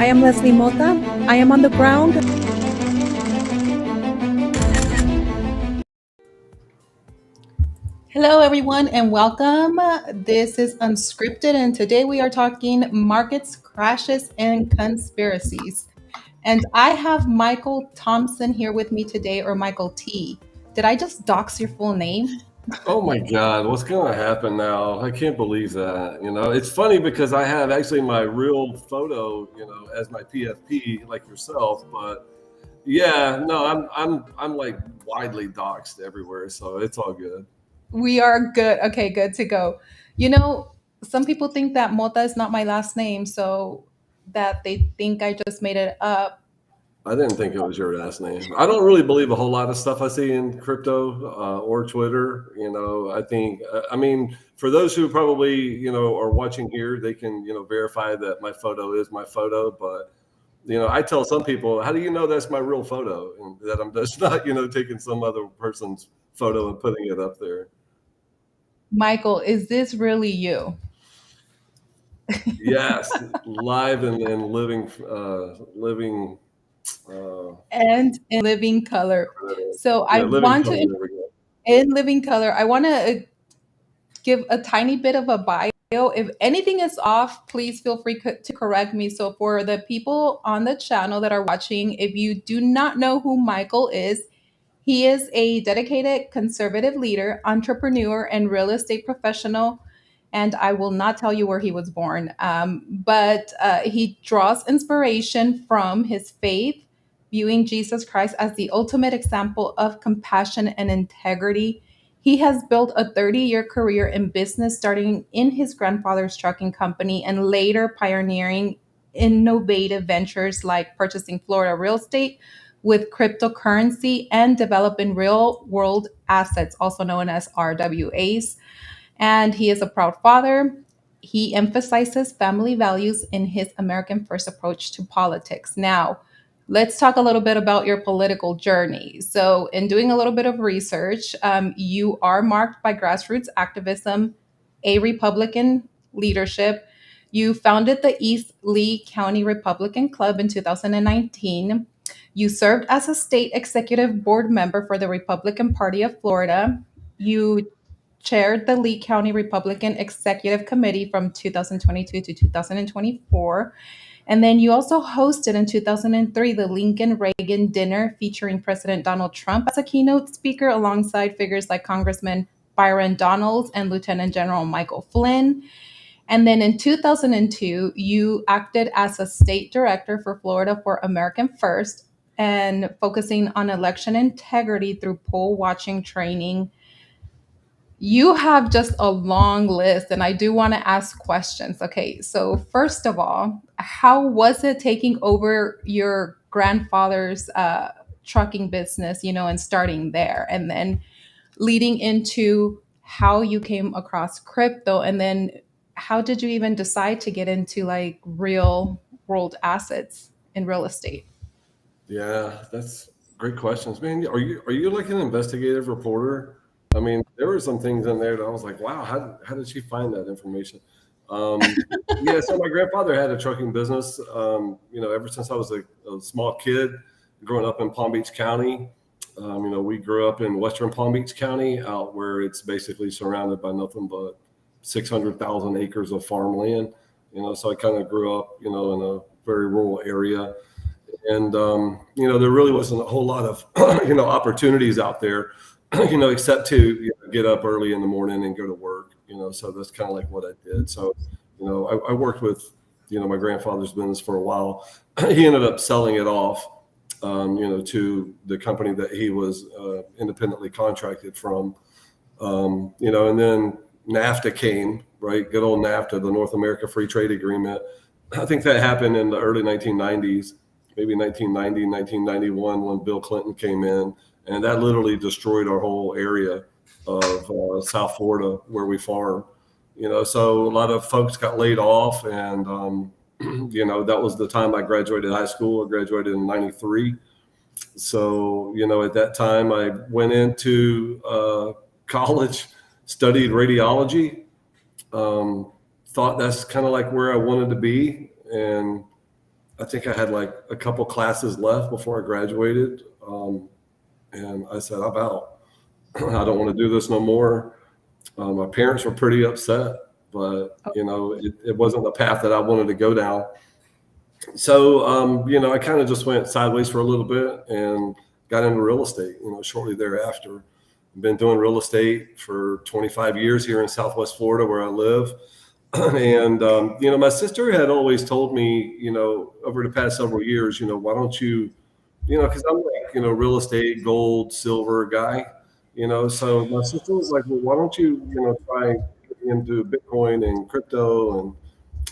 I am Leslie Mota. I am on the ground. Hello, everyone, and welcome. This is Unscripted, and today we are talking markets, crashes, and conspiracies. And I have Michael Thompson here with me today, or Michael T. Did I just dox your full name? Oh my God, what's going to happen now? I can't believe that. It's funny because I have actually my real photo, as my PFP, like yourself. But yeah, no, I'm like widely doxxed everywhere, so it's all good. We are good. Okay, good to go. You know, some people think that Mota is not my last name, so that they think I just made it up. I didn't think it was your last name. I don't really believe a whole lot of stuff I see in crypto or Twitter. I think, I mean, for those who probably, are watching here, they can, verify that my photo is my photo. But, I tell some people, how do you know that's my real photo and that I'm just not, taking some other person's photo and putting it up there? Michael, is this really you? Yes, live and living, uh, And in living color. So I yeah, living want color. to, There we go. in living color, I want to give a tiny bit of a bio. If anything is off, please feel free to correct me. So, for the people on the channel that are watching, if you do not know who Michael is, he is a dedicated conservative leader, entrepreneur, and real estate professional. And I will not tell you where he was born, but he draws inspiration from his faith, viewing Jesus Christ as the ultimate example of compassion and integrity. He has built a 30-year career in business, starting in his grandfather's trucking company and later pioneering innovative ventures like purchasing Florida real estate with cryptocurrency and developing real world assets, also known as RWAs. And he is a proud father. He emphasizes family values in his American first approach to politics. Now, let's talk a little bit about your political journey. So, in doing a little bit of research, you are marked by grassroots activism, a Republican leadership. You founded the East Lee County Republican Club in 2019. You served as a state executive board member for the Republican Party of Florida. You chaired the Lee County Republican Executive Committee from 2022 to 2024. And then you also hosted in 2003 the Lincoln Reagan Dinner featuring President Donald Trump as a keynote speaker alongside figures like Congressman Byron Donalds and Lieutenant General Michael Flynn. And then in 2002, you acted as a state director for Florida for American First and focusing on election integrity through poll watching training. You have just a long list, and I do want to ask questions. Okay, so first of all, how was it taking over your grandfather's trucking business, and starting there, and then leading into how you came across crypto, and then how did you even decide to get into like real world assets in real estate? Yeah, that's great questions, man. Are you like an investigative reporter? I mean, there were some things in there that I was like, wow, how did she find that information? Um, yeah, so my grandfather had a trucking business. Ever since I was a small kid, growing up in Palm Beach County. We grew up in Western Palm Beach County, out where it's basically surrounded by nothing but 600,000 acres of farmland. So I kind of grew up, in a very rural area, and there really wasn't a whole lot of opportunities out there, except to get up early in the morning and go to work. So that's kind of like what I did. So I worked with my grandfather's business for a while. He ended up selling it off, to the company that he was independently contracted from. And then NAFTA came, right? Good old NAFTA, the North America Free Trade Agreement. I think that happened in the early 1990s, maybe 1990, 1991, when Bill Clinton came in, and that literally destroyed our whole area of South Florida where we farm. So a lot of folks got laid off, and that was the time I graduated high school. I graduated in '93. So at that time I went into college, studied radiology. Thought that's kind of like where I wanted to be, and I think I had like a couple classes left before I graduated. And I said, I'm out. I don't want to do this no more. My parents were pretty upset, but it wasn't the path that I wanted to go down. So, I kind of just went sideways for a little bit and got into real estate, shortly thereafter. I've been doing real estate for 25 years here in Southwest Florida where I live. And, my sister had always told me, over the past several years, why don't you, because I'm like, real estate, gold, silver guy, so my sister was like, well, why don't you, try getting into Bitcoin and crypto? And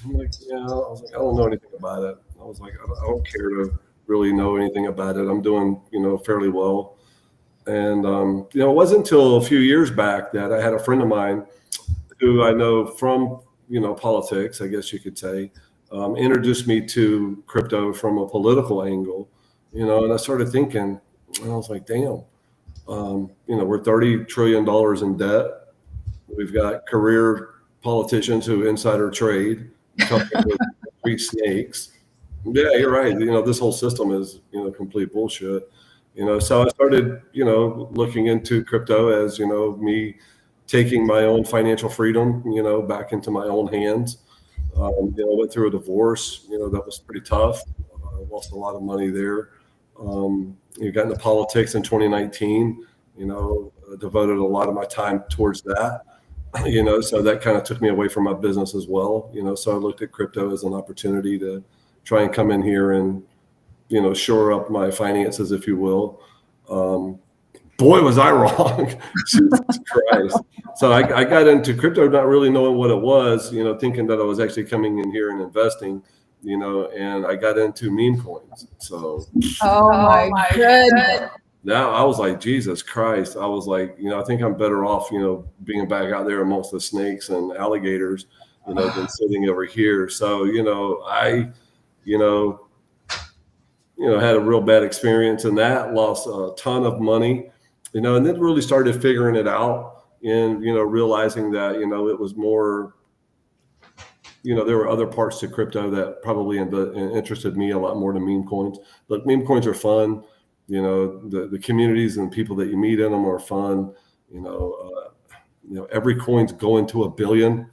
I'm like, yeah, I was like, I don't know anything about it. I was like, I don't care to really know anything about it. I'm doing, fairly well. And, it wasn't until a few years back that I had a friend of mine who I know from, politics, I guess you could say, introduced me to crypto from a political angle, and I started thinking, and I was like, damn, we're $30 trillion in debt. We've got career politicians who insider trade, coupled with three snakes. Yeah, you're right. This whole system is, complete bullshit. So I started, looking into crypto as, me taking my own financial freedom, back into my own hands. Went through a divorce, that was pretty tough. I lost a lot of money there. Got into politics in 2019, devoted a lot of my time towards that. So that kind of took me away from my business as well. So I looked at crypto as an opportunity to try and come in here and, shore up my finances, if you will. Boy, was I wrong. Jesus Christ. So I got into crypto not really knowing what it was, thinking that I was actually coming in here and investing, and I got into meme coins. So, Oh my goodness. now I was like, Jesus Christ. I was like, I think I'm better off, being back out there amongst the snakes and alligators, than sitting over here. So, I, had a real bad experience in that, lost a ton of money, and then really started figuring it out and, realizing that, it was more, there were other parts to crypto that probably interested me a lot more than meme coins. Look, meme coins are fun. The communities and people that you meet in them are fun. Every coin's going to 1 billion.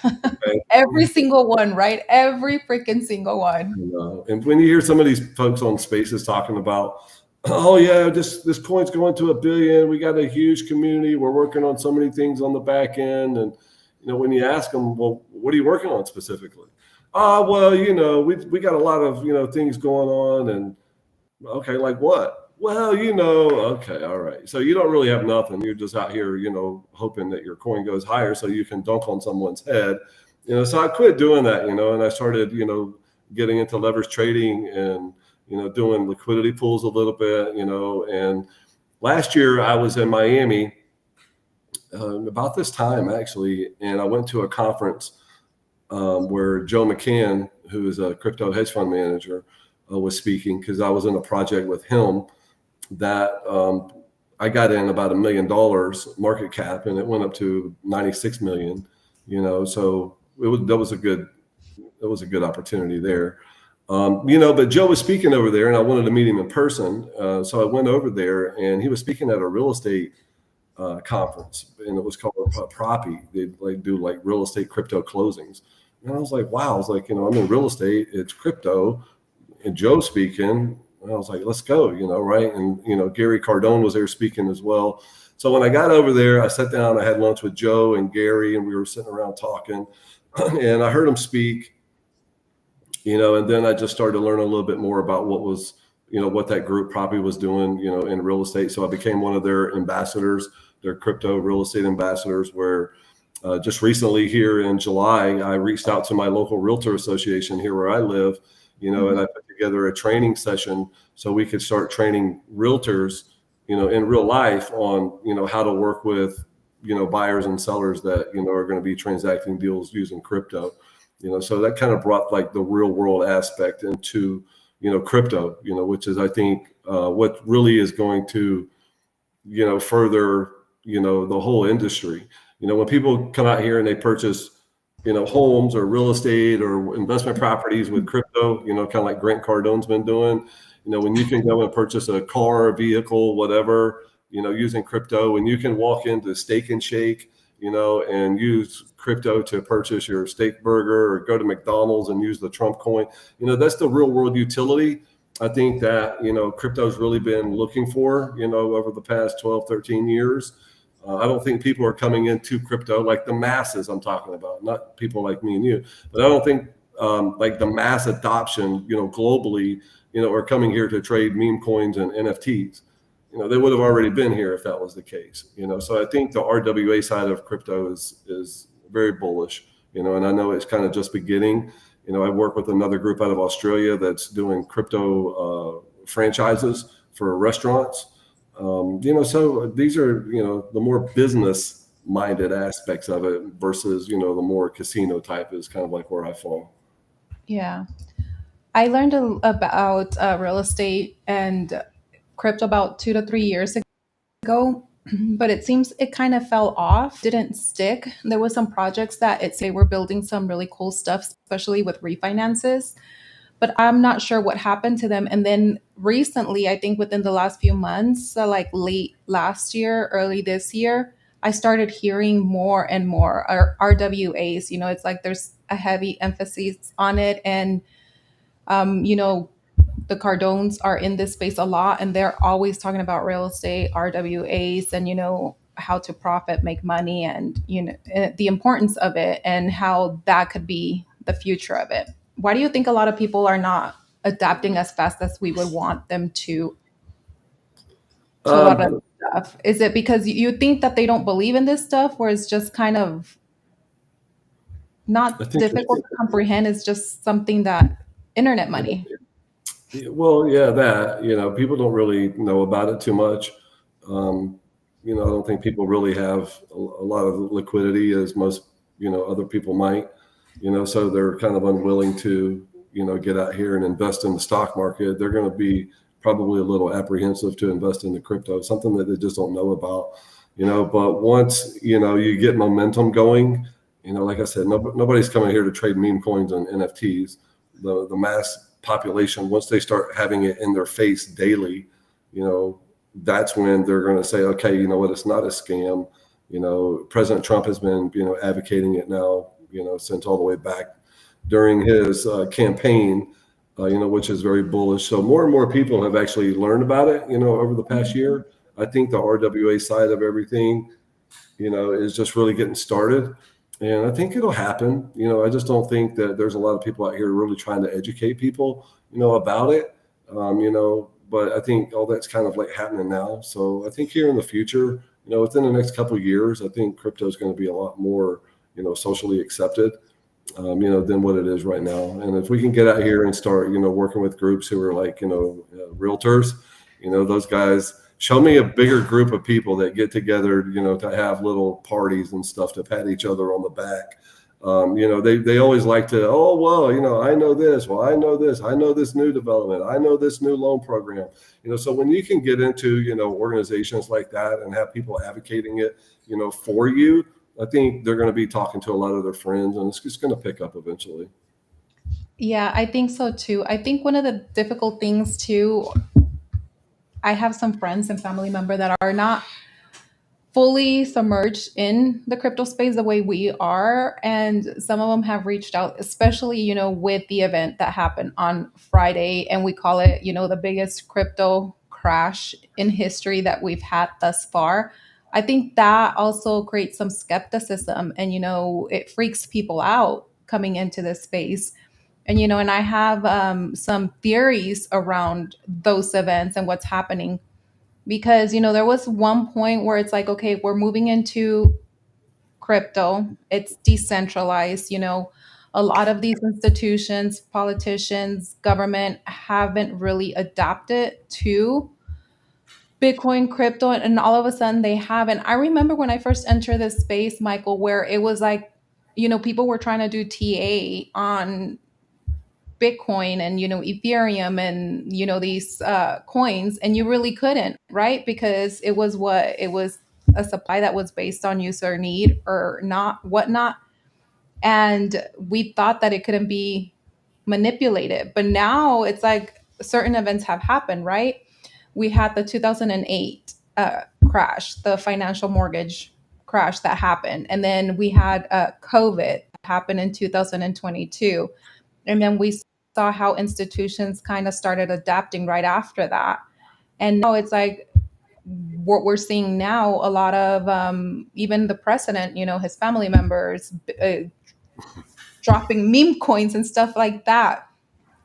Okay? Every single one, right? Every freaking single one. And when you hear some of these folks on Spaces talking about, oh yeah, this coin's going to 1 billion. We got a huge community. We're working on so many things on the back end. And when you ask them, well, what are you working on specifically? Well, we got a lot of things going on. And okay, like what? Well, okay, all right. So you don't really have nothing. You're just out here, hoping that your coin goes higher so you can dunk on someone's head. So I quit doing that, and I started, getting into leverage trading and, doing liquidity pools a little bit, and last year I was in Miami about this time actually, and I went to a conference where Joe McCann, who is a crypto hedge fund manager, was speaking, because I was in a project with him that I got in about $1 million market cap, and it went up to 96 million. So that was a good opportunity there. But Joe was speaking over there, and I wanted to meet him in person. So I went over there, and he was speaking at a real estate conference, and it was called Proppy. They do like real estate crypto closings. And I was like, wow. I was like, I'm in real estate, it's crypto, and Joe speaking. And I was like, let's go, right? And, Gary Cardone was there speaking as well. So when I got over there, I sat down, I had lunch with Joe and Gary, and we were sitting around talking, and I heard him speak, and then I just started to learn a little bit more about what that group probably was doing, in real estate. So I became one of their ambassadors, their crypto real estate ambassadors, where just recently here in July, I reached out to my local realtor association here where I live, and I put together a training session so we could start training realtors, in real life on, how to work with, buyers and sellers that, are going to be transacting deals using crypto, so that kind of brought like the real world aspect into, crypto, which is, I think, what really is going to, further, the whole industry. When people come out here and they purchase homes or real estate or investment properties with crypto, kind of like Grant Cardone's been doing. When you can go and purchase a car, a vehicle, whatever, using crypto, and you can walk into Steak and Shake, and use crypto to purchase your steak burger, or go to McDonald's and use the Trump coin. That's the real world utility. I think that, crypto's really been looking for, over the past 12, 13 years. I don't think people are coming into crypto like the masses I'm talking about, not people like me and you. But I don't think like the mass adoption, globally, are coming here to trade meme coins and NFTs. They would have already been here if that was the case. So I think the RWA side of crypto is very bullish. And I know it's kind of just beginning. I work with another group out of Australia that's doing crypto franchises for restaurants. So these are, the more business minded aspects of it versus, the more casino type is kind of like where I fall. Yeah. I learned about real estate and crypto about 2 to 3 years ago, but it seems it kind of fell off, didn't stick. There was some projects that it say were building some really cool stuff, especially with refinances, but I'm not sure what happened to them. And then recently, I think within the last few months, so like late last year, early this year, I started hearing more and more RWAs. It's like there's a heavy emphasis on it, and the Cardones are in this space a lot, and they're always talking about real estate, RWAs, and how to profit, make money, and the importance of it, and how that could be the future of it. Why do you think a lot of people are not adapting as fast as we would want them to a lot of Um, stuff? Is it because you think that they don't believe in this stuff, or it's just kind of I not think difficult to comprehend? It's just something that internet money. well, yeah, that, people don't really know about it too much. Um, I don't think people really have a lot of liquidity as most, other people might, so they're kind of unwilling to, get out here and invest in the stock market. They're going to be probably a little apprehensive to invest in the crypto, something that they just don't know about, but once, you get momentum going, like I said, nobody's coming here to trade meme coins and NFTs. The mass population, once they start having it in their face daily, you know, that's when they're going to say, okay, you know what, it's not a scam. President Trump has been, advocating it now, since all the way back during his campaign, which is very bullish. So more and more people have actually learned about it, over the past year. I think the RWA side of everything, is just really getting started. And I think it'll happen. I just don't think that there's a lot of people out here really trying to educate people, about it. But I think all that's kind of like happening now. So I think here in the future, within the next couple of years, I think crypto is going to be a lot more, socially accepted, than what it is right now. And if we can get out here and start, working with groups who are like, realtors, those guys, show me a bigger group of people that get together, to have little parties and stuff to pat each other on the back. They always like to, oh, well, I know this. Well, I know this. I know this new development. I know this new loan program. So when you can get into, organizations like that and have people advocating it, for you, I think they're going to be talking to a lot of their friends, and it's just going to pick up eventually. Yeah, I think so too. I think one of the difficult things too, I have some friends and family member that are not fully submerged in the crypto space the way we are, and some of them have reached out, especially with the event that happened on Friday, and we call it the biggest crypto crash in history that we've had thus far. I think that also creates some skepticism, and it freaks people out coming into this space. And I have some theories around those events and what's happening, because there was one point where it's like, okay, we're moving into crypto, it's decentralized. A lot of these institutions, politicians, government haven't really adapted to Bitcoin, crypto, and all of a sudden they haven't. I remember when I first entered this space, Michael, where it was like, people were trying to do TA on Bitcoin and Ethereum and these coins, and you really couldn't, right? Because it was a supply that was based on user need or not, whatnot. and we thought that it couldn't be manipulated. But now it's like certain events have happened, right? We had the 2008 crash, the financial mortgage crash that happened. And then we had COVID happen in 2022. And then we saw how institutions kind of started adapting right after that. And now it's like what we're seeing now, a lot of even the president, his family members dropping meme coins and stuff like that.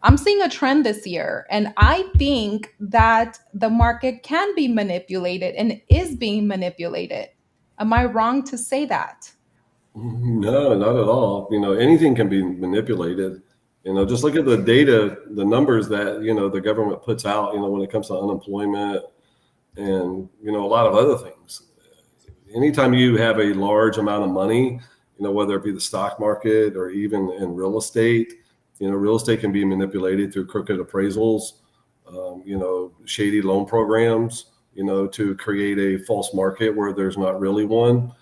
I'm seeing a trend this year, and I think that the market can be manipulated and is being manipulated. Am I wrong to say that? No, not at all. Anything can be manipulated. Just look at the data, the numbers that, the government puts out, when it comes to unemployment and, a lot of other things. Anytime you have a large amount of money, whether it be the stock market or even in real estate, real estate can be manipulated through crooked appraisals, shady loan programs, to create a false market where there's not really one.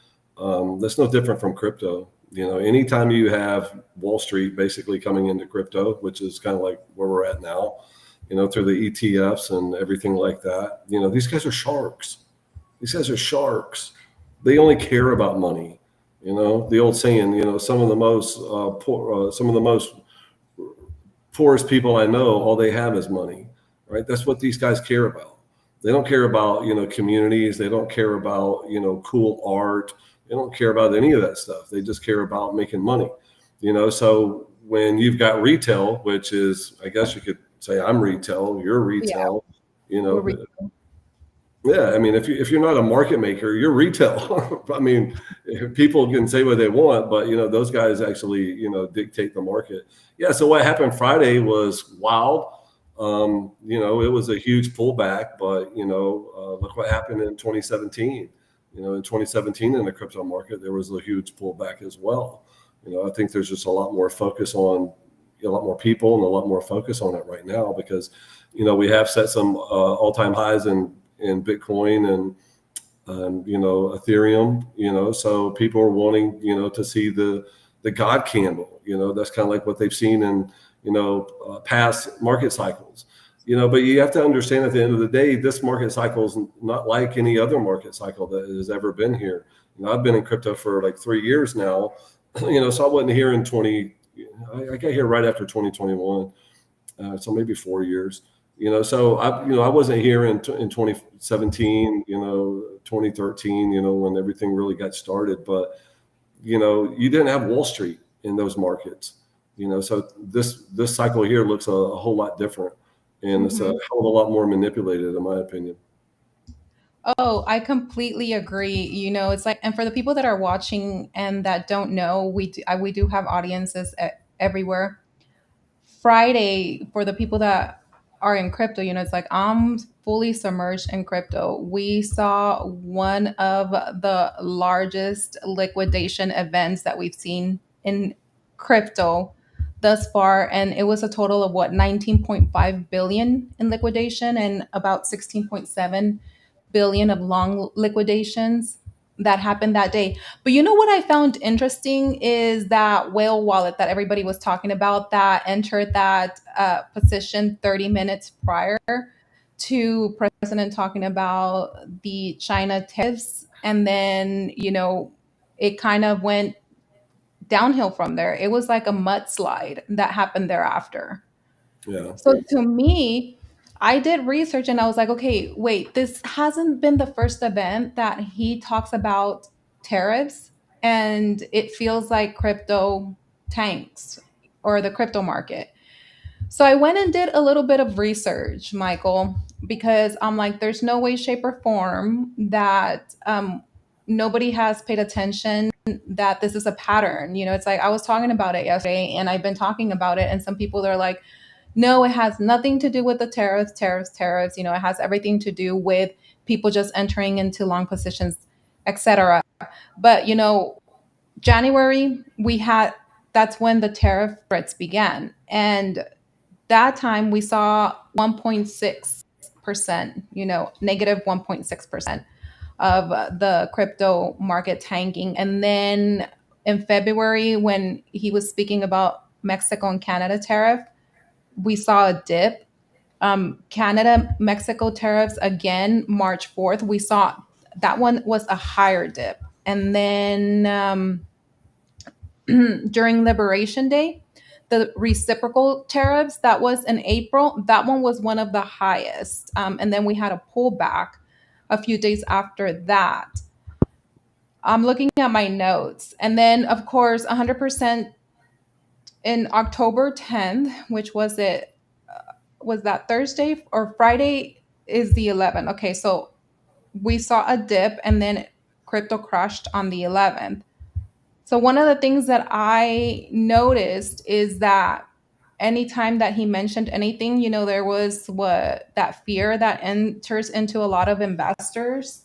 That's no different from crypto. Anytime you have Wall Street basically coming into crypto, which is kind of like where we're at now, through the ETFs and everything like that, these guys are sharks. These guys are sharks. They only care about money. The old saying, some of the most some of the most poorest people I know, all they have is money, right? That's what these guys care about. They don't care about, communities. They don't care about, cool art. They don't care about any of that stuff. They just care about making money, So when you've got retail, which is, I guess you could say I'm retail, you're Yeah, retail, you we're know, yeah, I mean, if you're not a market maker, you're retail. I mean, people can say what they want, but those guys actually dictate the market. Yeah. So what happened Friday was wild. It was a huge pullback, but look what happened in 2017. In 2017 in the crypto market, there was a huge pullback as well. I think there's just a lot more focus on a lot more people and a lot more focus on it right now because we have set some all-time highs in Bitcoin and Ethereum, so people are wanting, to see the God candle, that's kind of like what they've seen in, past market cycles, but you have to understand at the end of the day, this market cycle is not like any other market cycle that has ever been here. I've been in crypto for like 3 years now, so I wasn't here in 20, I got here right after 2021. So maybe 4 years. So I wasn't here in 2017, 2013, when everything really got started. But you didn't have Wall Street in those markets. So this cycle here looks a whole lot different, and it's a Mhm. hell of a lot more manipulated, in my opinion. Oh, I completely agree. It's like, and for the people that are watching and that don't know, we do have audiences everywhere. Friday, for the people that are in crypto, it's like I'm fully submerged in crypto. We saw one of the largest liquidation events that we've seen in crypto thus far. And it was a total of what, 19.5 billion in liquidation and about 16.7 billion of long liquidations that happened that day. But what I found interesting is that whale wallet that everybody was talking about that entered that position 30 minutes prior to President talking about the China tariffs. And then, it kind of went downhill from there. It was like a mudslide that happened thereafter. Yeah. So to me, I did research and I was like, okay, wait, this hasn't been the first event that he talks about tariffs, and it feels like crypto tanks or the crypto market. So I went and did a little bit of research, Michael, because I'm like, there's no way, shape, or form that nobody has paid attention that this is a pattern. It's like I was talking about it yesterday and I've been talking about it, and some people are like, no, it has nothing to do with the tariffs. It has everything to do with people just entering into long positions, etc. But January we had that's when the tariff threats began, and that time we saw 1.6%, negative 1.6% of the crypto market tanking, and then in February when he was speaking about Mexico and Canada tariff, we saw a dip. Canada Mexico tariffs again March 4th. We saw that one was a higher dip, and then during Liberation Day, the reciprocal tariffs that was in April. That one was one of the highest, and then we had a pullback a few days after that. I'm looking at my notes, and then of course 100% in October 10th, which was it? Was that Thursday or Friday? Is the 11th? Okay, so we saw a dip, and then crypto crashed on the 11th. So one of the things that I noticed is that anytime that he mentioned anything, there was what that fear that enters into a lot of investors,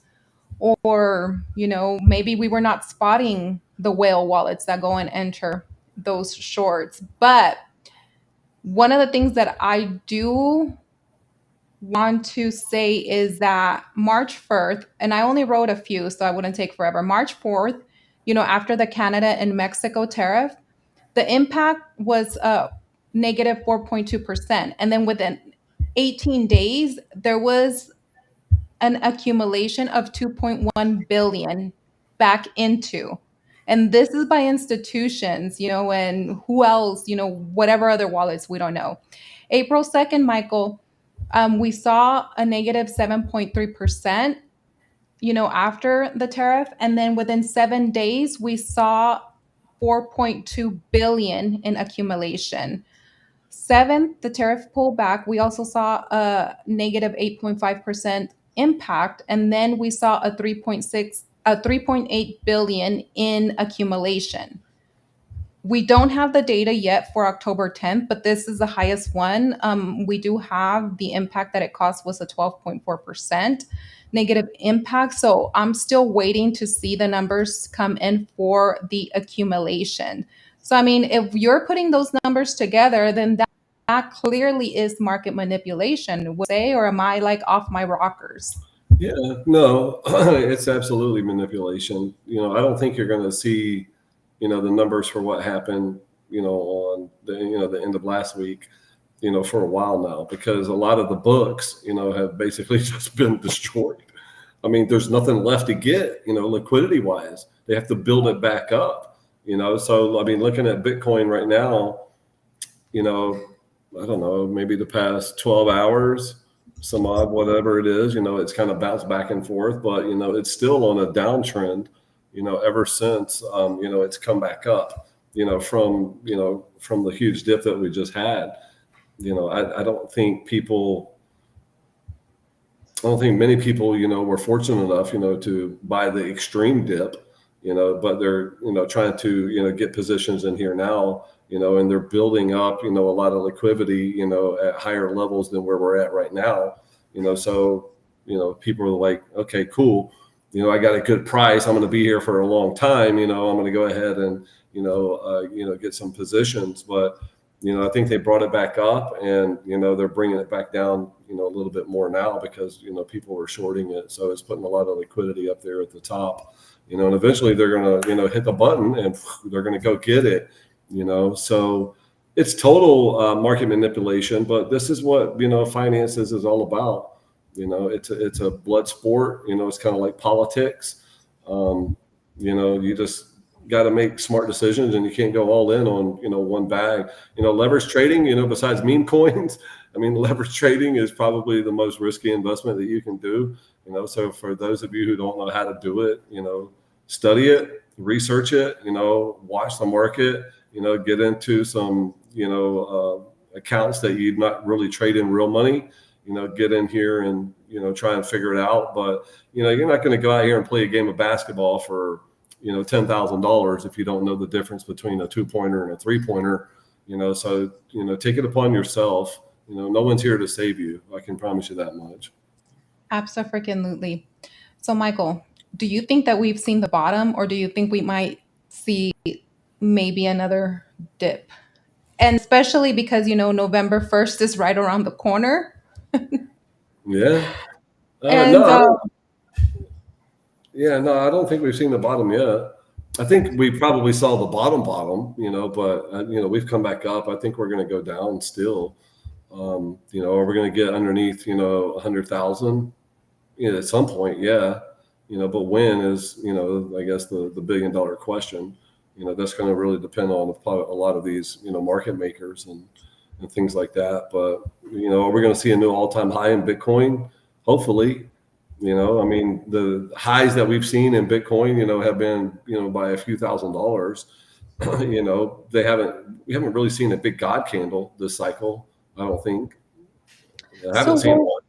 or maybe we were not spotting the whale wallets that go and enter those shorts. But one of the things that I do want to say is that March 4th, and I only wrote a few, so I wouldn't take forever. March 4th, after the Canada and Mexico tariff, the impact was negative 4.2%. And then within 18 days, there was an accumulation of 2.1 billion back into. And this is by institutions, and who else, whatever other wallets, we don't know. April 2nd, Michael, we saw a negative 7.3%, after the tariff. And then within 7 days, we saw 4.2 billion in accumulation. Seventh, the tariff pullback, we also saw a negative 8.5% impact. And then we saw a 3.8 billion in accumulation. We don't have the data yet for October 10th, but this is the highest one. We do have the impact that it cost was a 12.4% negative impact. So I'm still waiting to see the numbers come in for the accumulation. So, I mean, if you're putting those numbers together, then that clearly is market manipulation, would say, or am I like off my rockers? Yeah, no, it's absolutely manipulation. I don't think you're going to see, the numbers for what happened, on the end of last week, for a while now, because a lot of the books, have basically just been destroyed. I mean, there's nothing left to get, liquidity wise. They have to build it back up, So, I mean, looking at Bitcoin right now, you know, I don't know, maybe the past 12 hours, some odd, whatever it is, it's kind of bounced back and forth, but, it's still on a downtrend, ever since, it's come back up, from the huge dip that we just had. I don't think many people, were fortunate enough, to buy the extreme dip, but they're, trying to, get positions in here now, and they're building up, a lot of liquidity, at higher levels than where we're at right now, so, people are like, okay, cool. I got a good price. I'm going to be here for a long time. I'm going to go ahead and, get some positions, but, I think they brought it back up, and, they're bringing it back down, a little bit more now because, people were shorting it. So it's putting a lot of liquidity up there at the top, and eventually they're going to, hit the button and they're going to go get it, so it's total market manipulation, but this is what, finances is all about. It's a blood sport, it's kind of like politics. You just got to make smart decisions, and you can't go all in on, one bag. Leverage trading, besides meme coins, I mean, leverage trading is probably the most risky investment that you can do. So for those of you who don't know how to do it, study it, research it, watch the market, get into some, accounts that you'd not really trade in real money, get in here and, try and figure it out. But, you're not going to go out here and play a game of basketball for, $10,000 if you don't know the difference between a 2-pointer and a 3-pointer, so, take it upon yourself. No one's here to save you. I can promise you that much. Absolutely. So, Michael, do you think that we've seen the bottom, or do you think we might see maybe another dip? And especially because, November 1st is right around the corner. Yeah. And No, yeah, no, I don't think we've seen the bottom yet. I think we probably saw the bottom, but we've come back up. I think we're going to go down still. Are we going to get underneath, 100,000, at some point? Yeah. But when is, I guess the $1 billion question. That's going to really depend on a lot of these, market makers and things like that. But, are we going to see a new all-time high in Bitcoin? Hopefully. I mean, the highs that we've seen in Bitcoin, have been, by a few $1,000s. We haven't really seen a big God candle this cycle. I don't think. I So haven't seen where, one.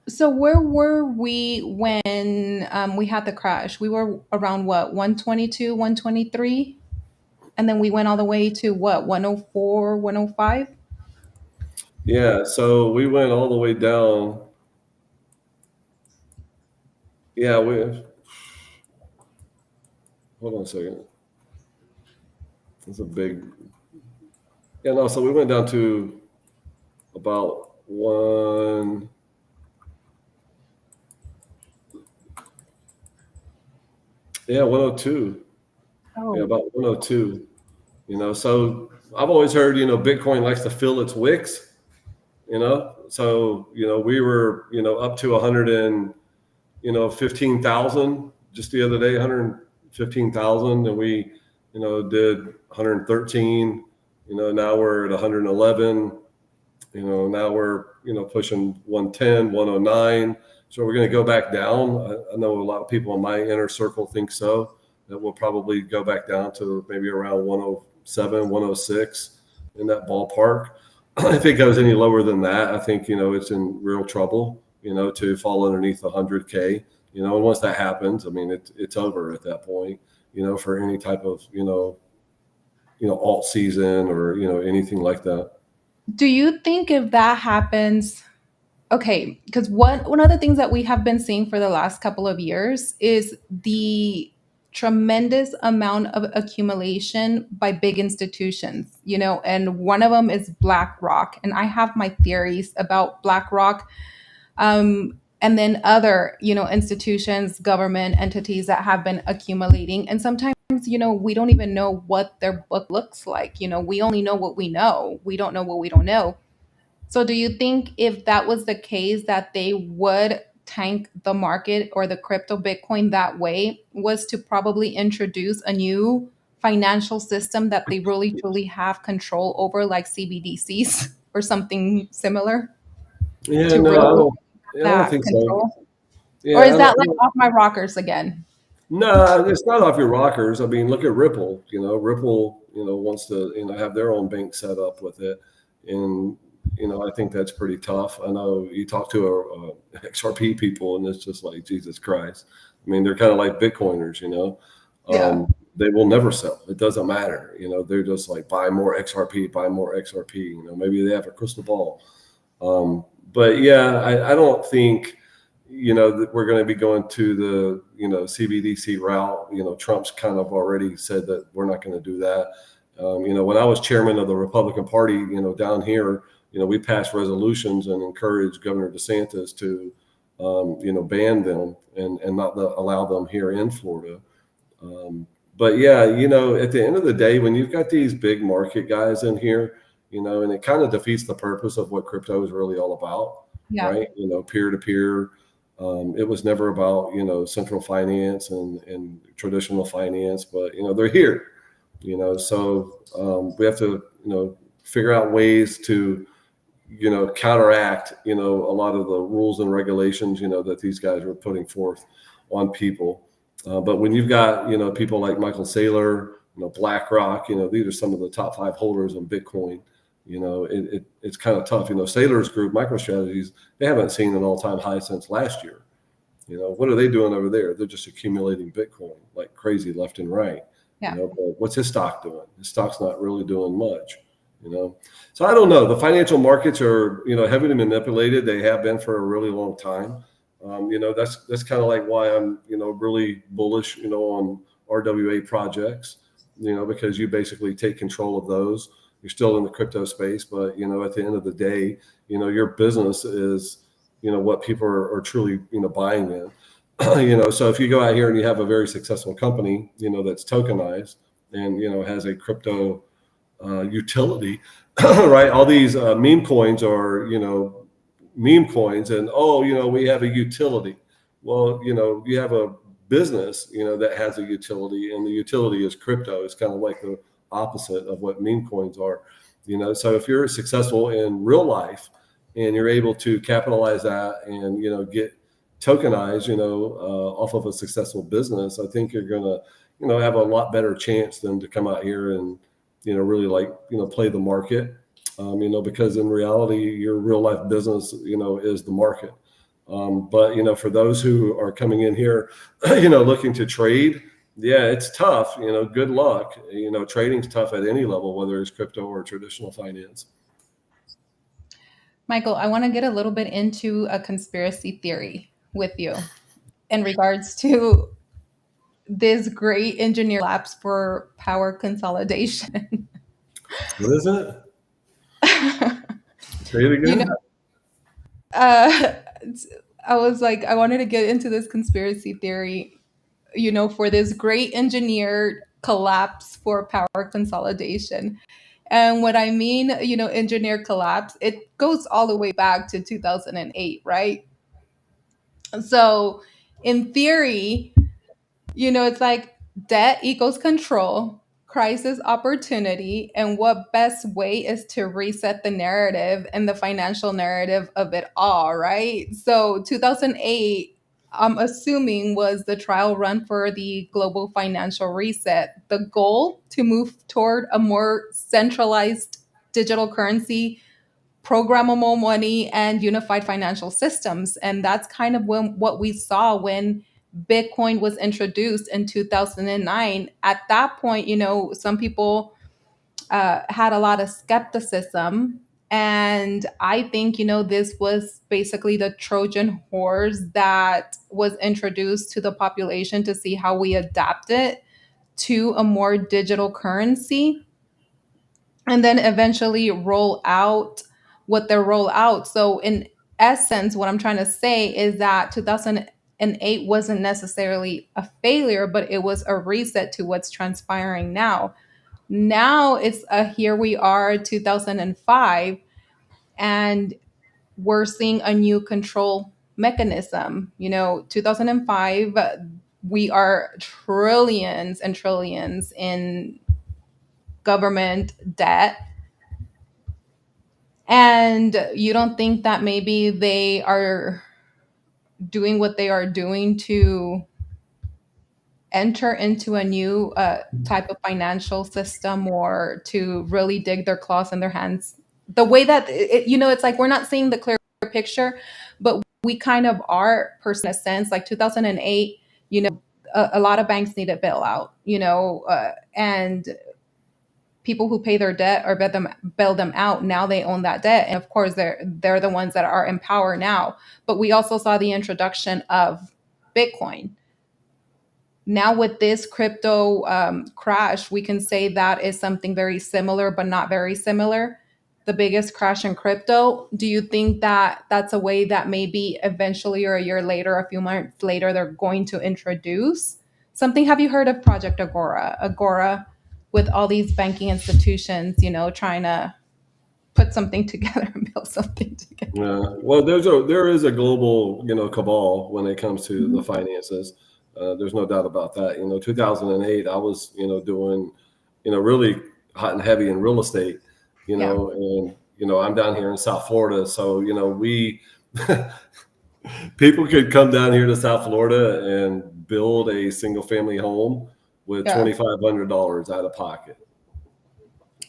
so where were we when we had the crash? We were around what, 122, 123? And then we went all the way to what, 104, 105? Yeah, so we went all the way down. Yeah, hold on a second. It's a big. Yeah, no. So we went down to about one. Yeah, 102. Yeah, Oh, about 102. So I've always heard, Bitcoin likes to fill its wicks. So we were, up to 100 and 15,000 just the other day, 115,000, and we, did 113. Now we're at 111. Now we're, pushing 110, 109. So we're going to go back down. I know a lot of people in my inner circle think so, that we'll probably go back down to maybe around 107, 106, in that ballpark. If it goes any lower than that, I think, it's in real trouble, to fall underneath 100K, and once that happens, I mean, it's over at that point, for any type of, alt season or, anything like that. do you think if that happens, okay, because one of the things that we have been seeing for the last couple of years is the tremendous amount of accumulation by big institutions, and one of them is BlackRock. And I have my theories about BlackRock, and then other, institutions, government entities that have been accumulating. And sometimes, we don't even know what their book looks like. We only know what we know. We don't know what we don't know. So do you think if that was the case that they would tank the market or the crypto Bitcoin that way, was to probably introduce a new financial system that they really truly have control over, like CBDCs or something similar, Yeah, to no, really I don't that think so. control? Or Yeah, is that like off my rockers again? no, it's not off your rockers. I mean, look at Ripple. Ripple, wants to, have their own bank set up with it, and I think that's pretty tough. I know you talk to XRP people, and it's just like Jesus Christ. I mean, they're kind of like Bitcoiners. Yeah. They will never sell. It doesn't matter. They're just like buy more XRP, buy more XRP. Maybe they have a crystal ball. But yeah, I don't think, that we're going to be going to the, CBDC route. Trump's kind of already said that we're not going to do that. When I was chairman of the Republican Party, down here, we passed resolutions and encouraged Governor DeSantis to, ban them and not allow them here in Florida. But yeah, at the end of the day, when you've got these big market guys in here, and it kind of defeats the purpose of what crypto is really all about, Yeah. right? Peer to peer. It was never about, central finance and traditional finance, but, they're here, so we have to, figure out ways to, counteract, a lot of the rules and regulations, that these guys are putting forth on people. But when you've got, people like Michael Saylor, BlackRock, these are some of the top 5 holders in Bitcoin. It's kind of tough. Saylor's group, MicroStrategies, they haven't seen an all-time high since last year. What are they doing over there? They're just accumulating Bitcoin like crazy left and right. Yeah. But what's his stock doing? His stock's not really doing much. So I don't know. The financial markets are, heavily manipulated. They have been for a really long time. That's kind of like why I'm, really bullish, on RWA projects, because you basically take control of those. You're still in the crypto space, but, at the end of the day, your business is, what people are truly, buying in. So if you go out here and you have a very successful company, that's tokenized and has a crypto utility, right? All these meme coins are meme coins, and we have a utility. Well, you have a business that has a utility, and the utility is crypto. It's kind of like the opposite of what meme coins are. So if you're successful in real life and you're able to capitalize that and get tokenized off of a successful business, I think you're gonna have a lot better chance than to come out here and really like play the market, because in reality your real life business is the market. But for those who are coming in here looking to trade, yeah, it's tough. Good luck. Trading's tough at any level, whether it's crypto or traditional finance. Michael, I want to get a little bit into a conspiracy theory with you in regards to this great engineer collapse for power consolidation. What is it? Say it you know, again. uh, I was like, I wanted to get into this conspiracy theory, for this great engineered collapse for power consolidation. And what I mean, engineer collapse, it goes all the way back to 2008, right? So, in theory, it's like debt equals control, crisis opportunity, and what best way is to reset the narrative and the financial narrative of it all, right? So 2008, I'm assuming, was the trial run for the global financial reset. The goal to move toward a more centralized digital currency, programmable money, and unified financial systems. And that's kind of what we saw when Bitcoin was introduced in 2009. At that point, some people had a lot of skepticism. And I think, this was basically the Trojan horse that was introduced to the population to see how we adapted to a more digital currency and then eventually roll out what they roll out. So, in essence, what I'm trying to say is that 2008 wasn't necessarily a failure, but it was a reset to what's transpiring now. Now it's a here we are, 2005, and we're seeing a new control mechanism. 2005, we are trillions and trillions in government debt. And you don't think that maybe they are doing what they are doing to enter into a new type of financial system, or to really dig their claws in their hands? The way that it's like we're not seeing the clear picture, but we kind of are, person, in a sense. Like 2008, a lot of banks needed bailout, and people who pay their debt or bail them out, now they own that debt, and of course they're the ones that are in power now. But we also saw the introduction of Bitcoin. Now with this crypto crash, we can say that is something very similar but not very similar. The biggest crash in crypto. Do you think that that's a way that maybe eventually, or a year later, a few months later, they're going to introduce something? Have you heard of Project Agora, with all these banking institutions, trying to put something together and build something together? Yeah. Well, there is a global, cabal when it comes to the Mhm. finances. There's no doubt about that. 2008, I was, doing, really hot and heavy in real estate, Yeah. and I'm down here in South Florida, so we people could come down here to South Florida and build a single family home with Yeah. $2,500 out of pocket.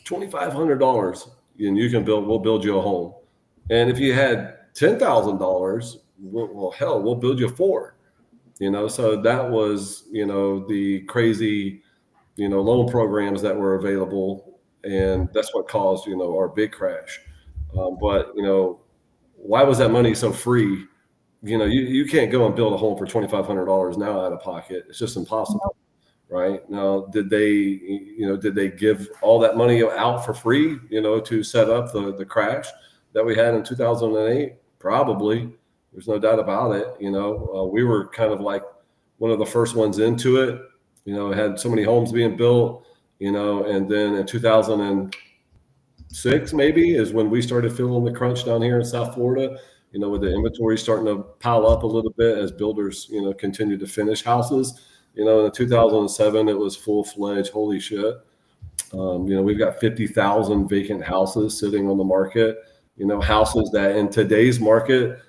$2,500, and you can build. We'll build you a home. And if you had $10,000, well, hell, we'll build you four. So that was the crazy loan programs that were available, and that's what caused our big crash. But why was that money so free? You can't go and build a home for $2,500 now out of pocket. It's just impossible. Right now, did they give all that money out for free, to set up the crash that we had in 2008? Probably. There's no doubt about it. We were kind of like one of the first ones into it. It had so many homes being built. And then in 2006 maybe is when we started feeling the crunch down here in South Florida. With the inventory starting to pile up a little bit as builders continue to finish houses. In 2007 it was full fledged. Holy shit. We've got 50,000 vacant houses sitting on the market. Houses that in today's market,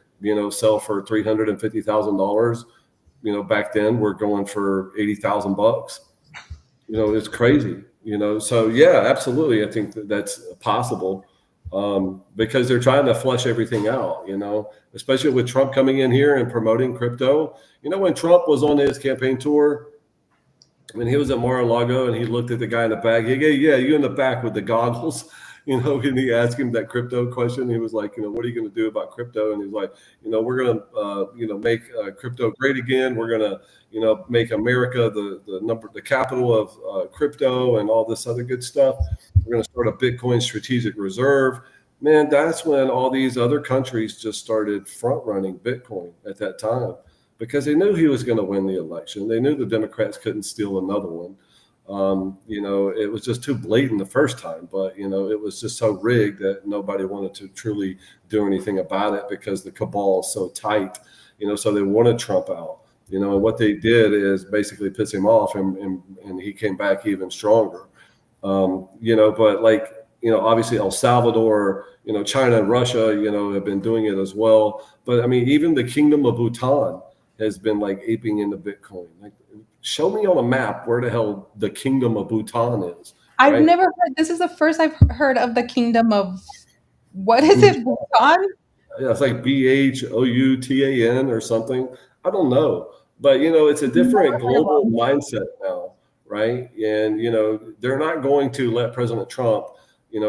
sell for $350,000. Back then we're going for 80,000 bucks. It's crazy. So yeah, absolutely. I think that's possible, because they're trying to flush everything out. Especially with Trump coming in here and promoting crypto. When Trump was on his campaign tour, when he was at Mar-a-Lago and he looked at the guy in the back, he goes, yeah, you in the back with the goggles, and he asked him that crypto question. He was like, what are you going to do about crypto? And he's like, we're going to, make crypto great again. We're going to, make America the capital of crypto and all this other good stuff. We're going to start a Bitcoin strategic reserve. Man, that's when all these other countries just started front running Bitcoin at that time, because they knew he was going to win the election. They knew the Democrats couldn't steal another one. It was just too blatant the first time, but it was just so rigged that nobody wanted to truly do anything about it because the cabal is so tight. So they wanted Trump out. And what they did is basically piss him off, and he came back even stronger. But like, obviously El Salvador, China and Russia, have been doing it as well. But I mean, even the Kingdom of Bhutan has been like aping into Bitcoin. Like, show me on a map where the hell the Kingdom of Bhutan is. I've Right? never heard. This is the first I've heard of the kingdom of, what is it, Bhutan? Yeah, it's like Bhoutan or something. I don't know. But it's a Never different heard of global them. mindset now, right? And they're not going to let President Trump,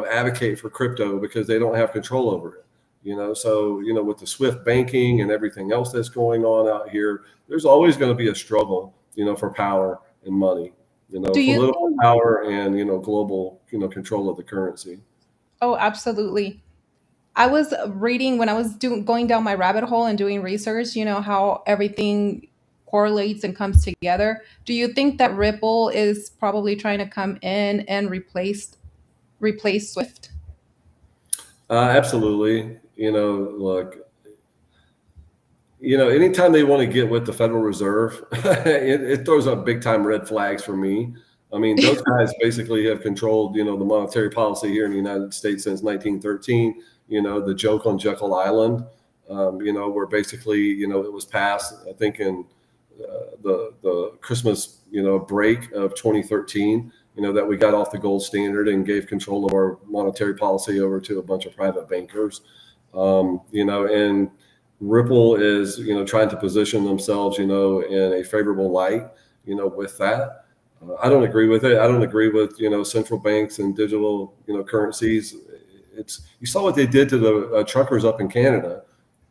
advocate for crypto because they don't have control over it. So with the Swift banking and everything else that's going on out here, there's always going to be a struggle, for power and money, Do you political think? power and global, control of the currency. Oh, absolutely. I was reading when I was going down my rabbit hole and doing research, how everything correlates and comes together. Do you think that Ripple is probably trying to come in and replace Swift? Absolutely. Look, anytime they want to get with the Federal Reserve, it throws up big time red flags for me. I mean, those guys basically have controlled, the monetary policy here in the United States since 1913. The joke on Jekyll Island, where basically, it was passed, I think, in the Christmas, break of 2013. That we got off the gold standard and gave control of our monetary policy over to a bunch of private bankers. And Ripple is, trying to position themselves, in a favorable light, with that. I don't agree with it. I don't agree with, central banks and digital, currencies. You saw what they did to the truckers up in Canada.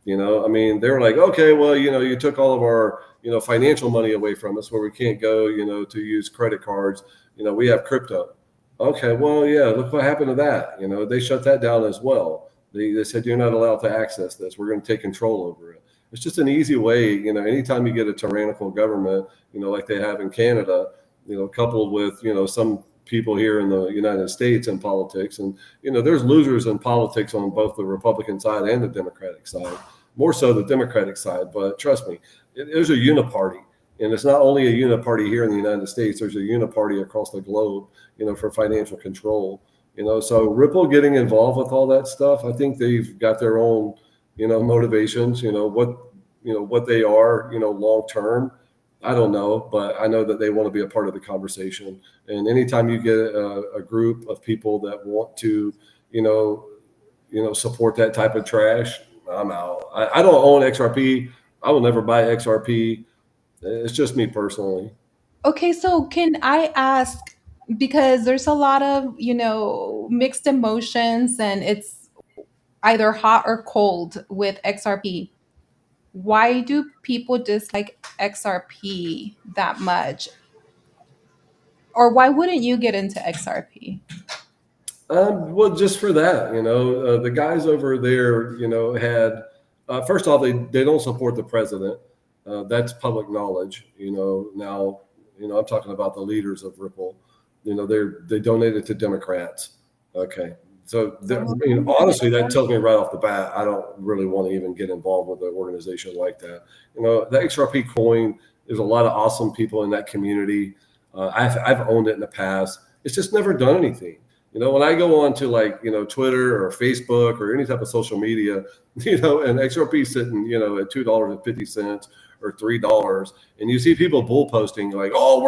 I mean, they were like, okay, well, you took all of our, financial money away from us where we can't go, to use credit cards. We have crypto. Okay, well, yeah, look what happened to that. They shut that down as well. They said you're not allowed to access this. We're going to take control over it. It's just an easy way, anytime you get a tyrannical government, like they have in Canada, coupled with, some people here in the United States in politics. And, there's losers in politics on both the Republican side and the Democratic side, more so the Democratic side. But trust me, there's a uniparty. And it's not only a uniparty here in the United States, there's a uniparty across the globe, for financial control. So Ripple getting involved with all that stuff, I think they've got their own, motivations, what they are, long term. I don't know, but I know that they want to be a part of the conversation. And anytime you get a group of people that want to, support that type of trash, I'm out. I don't own XRP. I will never buy XRP. It's just me personally. Okay, so can I ask, because there's a lot of, mixed emotions and it's either hot or cold with XRP. Why do people dislike XRP that much? Or why wouldn't you get into XRP? Well, just for that, the guys over there, had First off, they don't support the president. That's public knowledge. Now, I'm talking about the leaders of Ripple. They donated to Democrats. Okay. So, Oh, honestly, that tells me right off the bat, I don't really want to even get involved with an organization like that. The XRP coin, there's a lot of awesome people in that community. I've owned it in the past. It's just never done anything. When I go on to Twitter or Facebook or any type of social media, and XRP sitting, at $2.50 or $3, and you see people bull posting like, oh,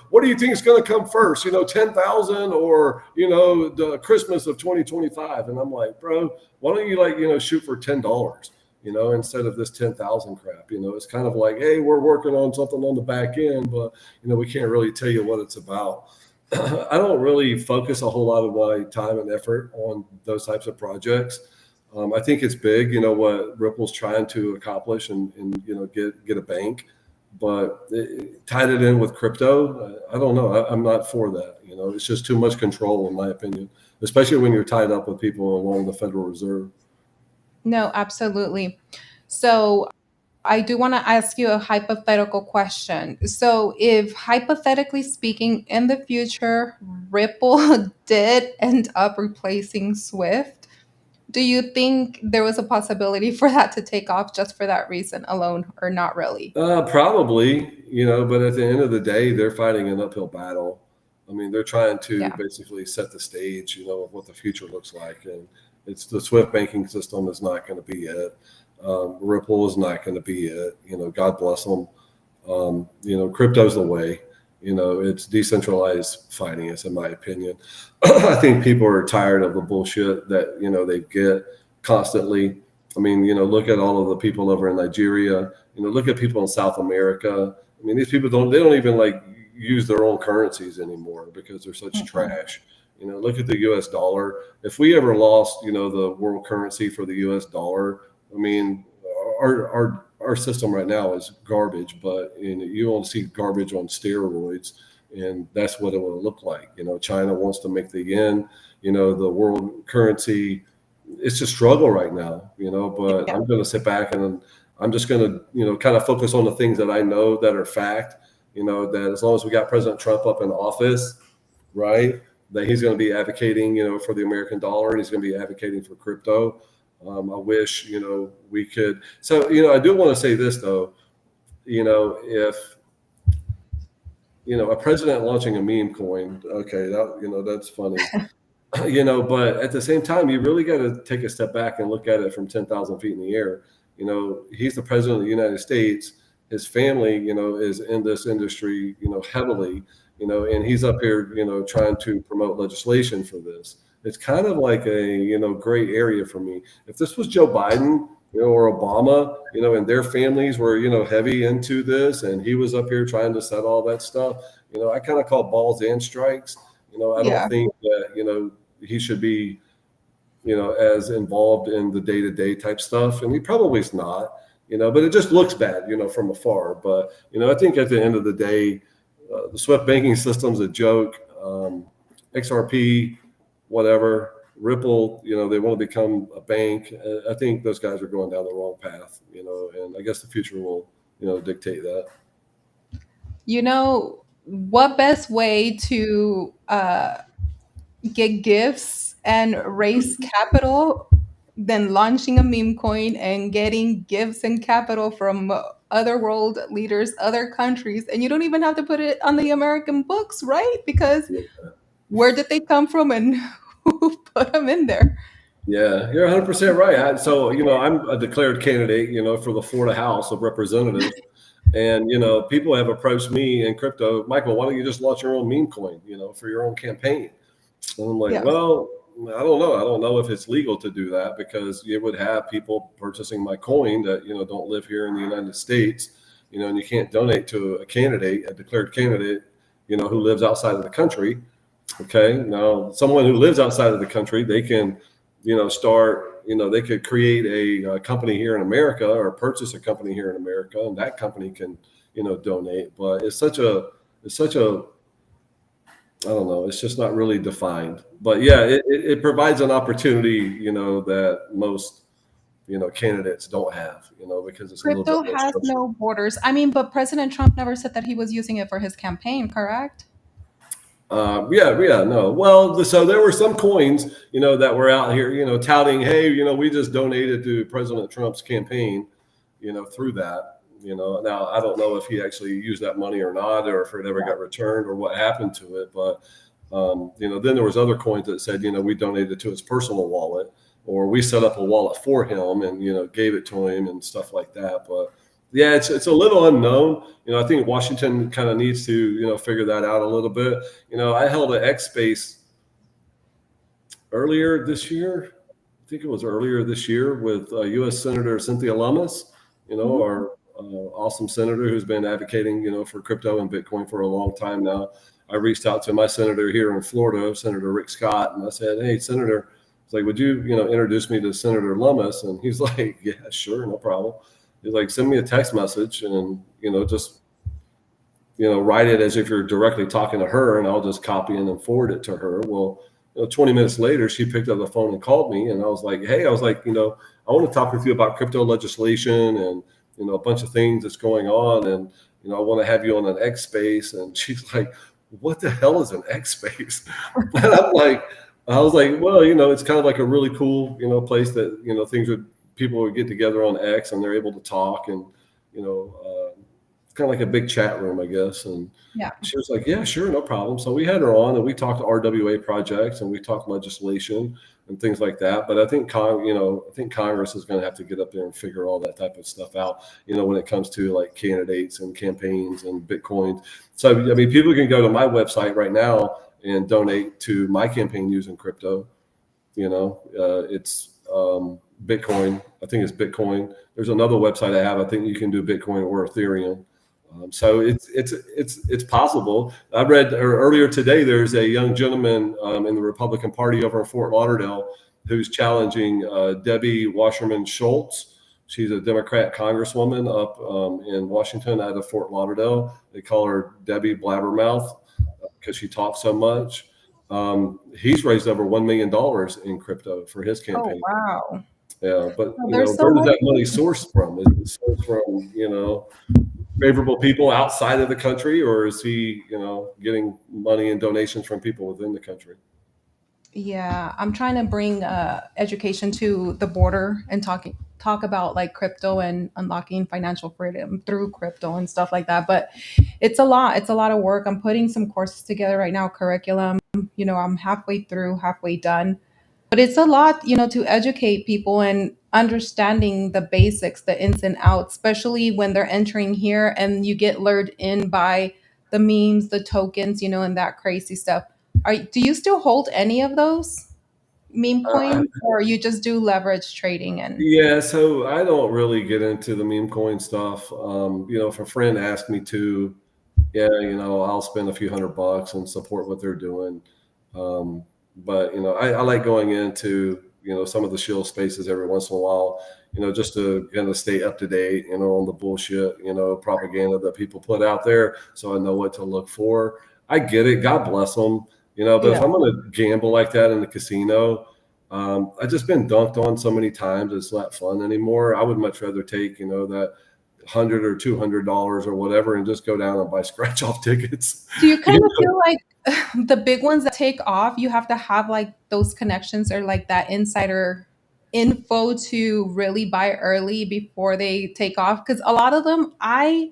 what do you think is going to come first? 10,000 or the Christmas of 2025, and I'm like, bro, why don't you shoot for $10? Instead of this 10,000 crap. It's kind of like, hey, we're working on something on the back end, but we can't really tell you what it's about. I don't really focus a whole lot of my time and effort on those types of projects. I think it's big, what Ripple's trying to accomplish and get a bank, but tied it in with crypto. I don't know. I'm not for that. It's just too much control, in my opinion, especially when you're tied up with people along the Federal Reserve. no, absolutely. So I do want to ask you a hypothetical question. So, if hypothetically speaking, in the future, Ripple did end up replacing Swift, do you think there was a possibility for that to take off just for that reason alone, or not really? Probably, but at the end of the day, they're fighting an uphill battle. I mean, they're trying to Yeah. basically set the stage, of what the future looks like. And it's the Swift banking system is not going to be it. Ripple is not going to be it. God bless them. Crypto's the way. It's decentralized finance, in my opinion. I think people are tired of the bullshit that, they get constantly. I mean, look at all of the people over in Nigeria. Look at people in South America. I mean, these people they don't even use their own currencies anymore because they're such Mm-mm. trash. Look at the U.S. dollar. If we ever lost, the world currency for the U.S. dollar, I mean, our system right now is garbage. But you only see garbage on steroids, and that's what it will look like. China wants to make the yen, the world currency. It's a struggle right now, but Yeah. I'm going to sit back and I'm just going to, kind of focus on the things that I know that are fact, that as long as we got President Trump up in office, right, that he's going to be advocating, for the American dollar, and he's going to be advocating for crypto. I wish, we could. So, I do want to say this though, if, a president launching a meme coin, okay, that's funny. But at the same time, you really got to take a step back and look at it from 10,000 feet in the air. He's the president of the United States. His family, is in this industry, heavily, and he's up here, trying to promote legislation for this. It's kind of like a, gray area for me. If this was Joe Biden, or Obama, and their families were, heavy into this, and he was up here trying to set all that stuff, I kind of call balls and strikes. I don't Yeah. think that, he should be, as involved in the day-to-day type stuff. And he probably is not, but it just looks bad, from afar. But, I think at the end of the day, the Swift banking system's a joke. XRP, whatever, Ripple, they want to become a bank. I think those guys are going down the wrong path, and I guess the future will, dictate that. What best way to get gifts and raise capital than launching a meme coin and getting gifts and capital from other world leaders, other countries, and you don't even have to put it on the American books, right? Because where did they come from and who put them in there? Yeah, you're 100% right. So, I'm a declared candidate, for the Florida House of Representatives. And, people have approached me in crypto, Michael, why don't you just launch your own meme coin, for your own campaign? And I'm like, Yeah. well, I don't know. I don't know if it's legal to do that because it would have people purchasing my coin that, don't live here in the United States, and you can't donate to a candidate, a declared candidate, who lives outside of the country. Okay. Now, someone who lives outside of the country, they can, start, they could create a company here in America or purchase a company here in America, and that company can, donate. But it's such a, I don't know, it's just not really defined. But yeah, it provides an opportunity, that most, candidates don't have, because it's a little bit Crypto more has structured. no borders. I mean, but President Trump never said that he was using it for his campaign, correct? Yeah, no. Well, so there were some coins, that were out here, touting, hey, we just donated to President Trump's campaign, through that. Now I don't know if he actually used that money or not, or if it ever got returned or what happened to it. But then there was other coins that said, we donated to his personal wallet, or we set up a wallet for him and gave it to him and stuff like that. But yeah, it's a little unknown. I think Washington kind of needs to figure that out a little bit. I held an X space earlier this year. I think it was earlier this year with U.S. Senator Cynthia Lummis, Mhm. our awesome senator who's been advocating, for crypto and Bitcoin for a long time now. I reached out to my senator here in Florida, Senator Rick Scott, and I said, "Hey, Senator, it's like, would you, introduce me to Senator Lummis?" And he's like, "Yeah, sure, no problem." He's like, "Send me a text message and, just, write it as if you're directly talking to her, and I'll just copy and then forward it to her." Well, 20 minutes later, she picked up the phone and called me, and I was like, "Hey," I was like, "I want to talk with you about crypto legislation and, a bunch of things that's going on, and, I want to have you on an X space." And she's like, "What the hell is an X space?" And I was like, "Well, it's kind of like a really cool, place that, people would get together on X and they're able to talk, and, it's kind of like a big chat room, I guess." And Yeah. she was like, "Yeah, sure, no problem." So we had her on and we talked RWA projects and we talked legislation and things like that. But I think I think Congress is going to have to get up there and figure all that type of stuff out, when it comes to like candidates and campaigns and Bitcoin. So I mean, people can go to my website right now and donate to my campaign using crypto. It's Bitcoin. I think it's Bitcoin. There's another website I have. I think you can do Bitcoin or Ethereum. So it's possible. I read earlier today. There's a young gentleman in the Republican Party over in Fort Lauderdale who's challenging Debbie Wasserman Schultz. She's a Democrat congresswoman up in Washington out of Fort Lauderdale. They call her Debbie Blabbermouth because she talks so much. He's raised over $1 million in crypto for his Oh, campaign. wow. Yeah, but So there's so where does much. that money source from? Is it sourced from favorable people outside of the country, or is he getting money and donations from people within the country? Yeah, I'm trying to bring education to the border and talk about like crypto and unlocking financial freedom through crypto and stuff like that. But it's a lot. It's a lot of work. I'm putting some courses together right now, curriculum. I'm halfway through, halfway done. But it's a lot, to educate people and understanding the basics, the ins and outs, especially when they're entering here and you get lured in by the memes, the tokens, and that crazy stuff. Do you still hold any of those meme Uh, coins, or you just do leverage trading and yeah, so I don't really get into the meme coin stuff. If a friend asks me to, yeah, I'll spend a few $100 and support what they're doing. But I like going into some of the shill spaces every once in a while, just to kind of stay up to date, on the bullshit, propaganda that people put out there, so I know what to look for. I get it. God bless them, but if yeah. I'm going to gamble like that in the casino, I've just been dunked on so many times. It's not fun anymore. I would much rather take, that $100 or $200 or whatever, and just go down and buy scratch off tickets. Do you You kind of feel like the big ones that take off, you have to have like those connections or like that insider info to really buy early before they take off? Because a lot of them, I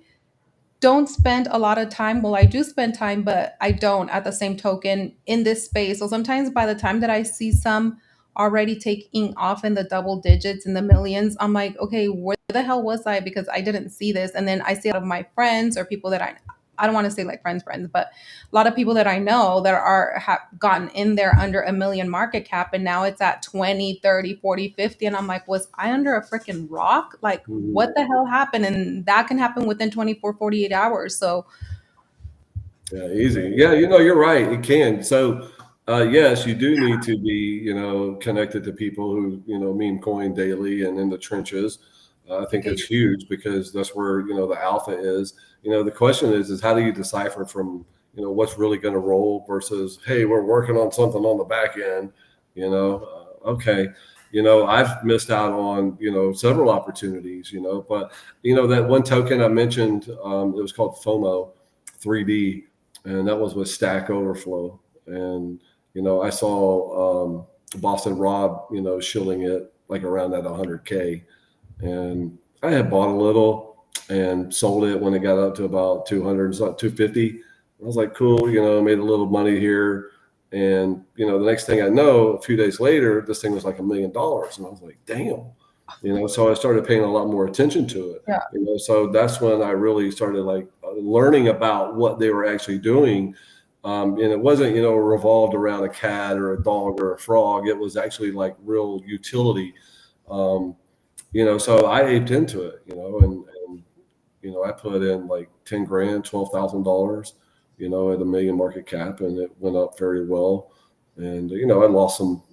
don't spend a lot of time. Well, I do spend time, but I don't at the same token in this space. So sometimes by the time that I see some already taking off in the double digits in the millions, I'm like, okay, where the hell was I? Because I didn't see this. And then I see a lot of my friends or people that I don't want to say like friends, but a lot of people that I know that have gotten in there under a million market cap and now it's at 20, 30, 40, 50. And I'm like, was I under a freaking rock? Like, Mhm. what the hell happened? And that can happen within 24, 48 hours. So, Yeah, easy. Yeah, you're right. It can. So, yes, you do need to be, connected to people who, meme coin daily and in the trenches. I think okay, it's huge because that's where, the alpha is. The question is how do you decipher from, what's really going to roll versus, hey, we're working on something on the back end, okay. I've missed out on, several opportunities, but, that one token I mentioned, it was called FOMO 3D, and that was with Stack Overflow. And, I saw Boston Rob, shilling it like around that 100K. And I had bought a little and sold it when it got up to about 200, it's like 250. I was like, cool, made a little money here. And, the next thing I know, a few days later, this thing was like $1 million. And I was like, damn, so I started paying a lot more attention to it. Yeah. So that's when I really started like learning about what they were actually doing. And it wasn't, revolved around a cat or a dog or a frog. It was actually like real utility. So I aped into it, and I put in like 10 grand, $12,000, at a million market cap, and it went up very well. And, I lost some,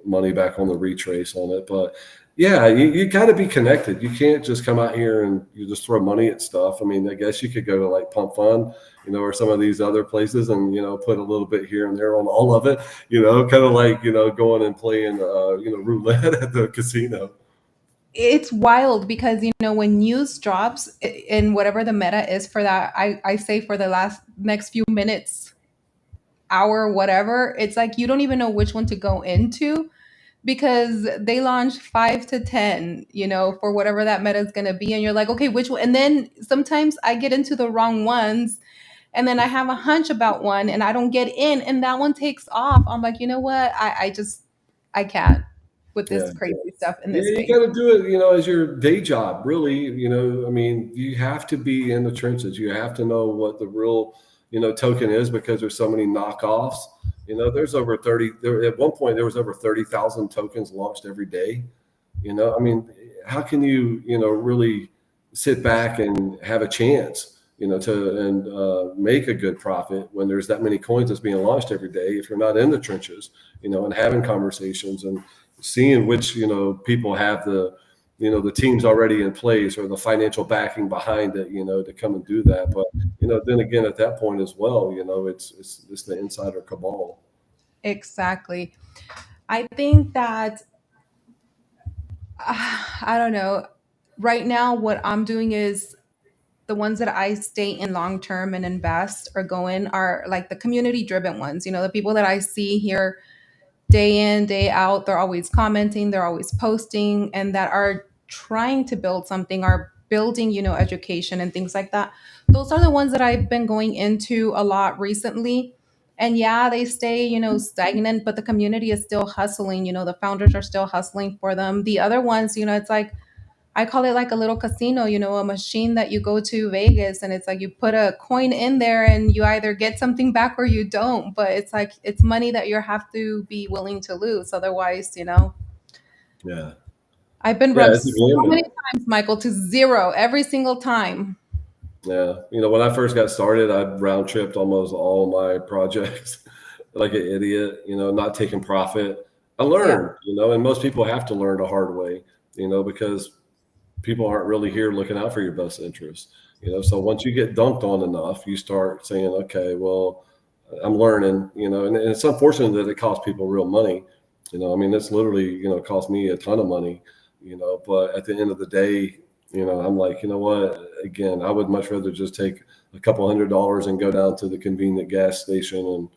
money back on the retrace on it, but yeah, you got to be connected. You can't just come out here and you just throw money at stuff. I mean, I guess you could go to like Pump Fund, or some of these other places and, put a little bit here and there on all of it, kind of like, going and playing, roulette at the casino. It's wild because when news drops in whatever the meta is for that, I say for the last next few minutes, hour, whatever, it's like you don't even know which one to go into because they launch 5 to 10, for whatever that meta is going to be, and you're like, okay, which one? And then sometimes I get into the wrong ones, and then I have a hunch about one and I don't get in, and that one takes off. I'm like, you know what, I can't with Yeah. this crazy stuff in Yeah, this you space. got to do it, as your day job, really. I mean, you have to be in the trenches. You have to know what the real, token is because there's so many knockoffs. There's over 30, at one point, there was over 30,000 tokens launched every day. I mean, how can you, really sit back and have a chance, make a good profit when there's that many coins that's being launched every day if you're not in the trenches, and having conversations and seeing which people have the teams already in place or the financial backing behind it, to come and do that. But then again, at that point as well, it's the insider cabal. Exactly. I think that I don't know. Right now, what I'm doing is the ones that I stay in long term and invest or go in are like the community driven ones. The people that I see here day in, day out, they're always commenting, they're always posting, and that are trying to build something, are building, education and things like that. Those are the ones that I've been going into a lot recently. And yeah, they stay, stagnant, but the community is still hustling. The founders are still hustling for them. The other ones, it's like, I call it like a little casino, a machine that you go to Vegas, and it's like you put a coin in there and you either get something back or you don't. But it's like it's money that you have to be willing to lose. Otherwise, Yeah. I've been Yeah, rubbed it's a so many gambling. times, Michael, to zero every single time. Yeah. When I first got started, I round tripped almost all my projects like an idiot, not taking profit. I Yeah. learned, and most people have to learn the hard way, because people aren't really here looking out for your best interests. So once you get dunked on enough, you start saying, okay, well, I'm learning, and it's unfortunate that it costs people real money. I mean, it's literally, cost me a ton of money, but at the end of the day, I'm like, what, again, I would much rather just take a couple $100 and go down to the convenient gas station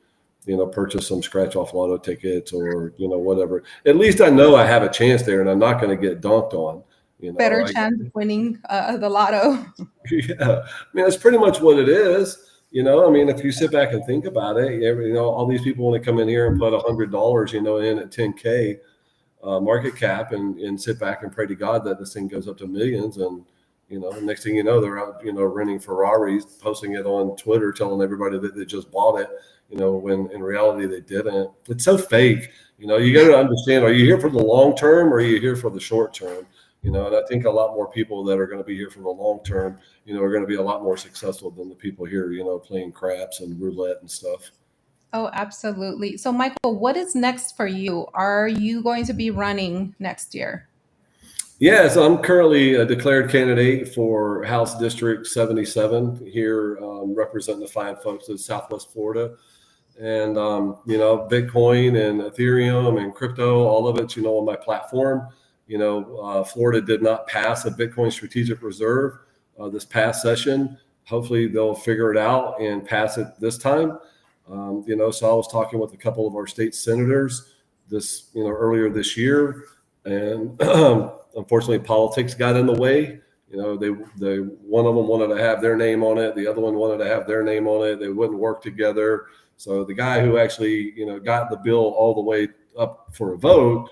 and, purchase some scratch off lotto tickets or, whatever. At least I know I have a chance there and I'm not going to get dunked on. Better I chance of winning the lotto. Yeah, I mean, that's pretty much what it is. I mean, if you sit back and think about it, all these people want to come in here and put $100, in at 10K market cap and sit back and pray to God that this thing goes up to millions. And, next thing you know, they're out, renting Ferraris, posting it on Twitter, telling everybody that they just bought it, when in reality they didn't. It's so fake. You got to understand, are you here for the long term or are you here for the short term? And I think a lot more people that are going to be here for the long term, are going to be a lot more successful than the people here, playing craps and roulette and stuff. Oh, absolutely. So, Michael, what is next for you? Are you going to be running next year? Yeah, so I'm currently a declared candidate for House District 77 here, representing the fine folks of Southwest Florida. and Bitcoin and Ethereum and crypto, all of it, on my platform. Florida did not pass a Bitcoin strategic reserve this past session. Hopefully, they'll figure it out and pass it this time. So I was talking with a couple of our state senators earlier this year, and unfortunately, politics got in the way. They one of them wanted to have their name on it, the other one wanted to have their name on it. They wouldn't work together. So the guy who actually, got the bill all the way up for a vote,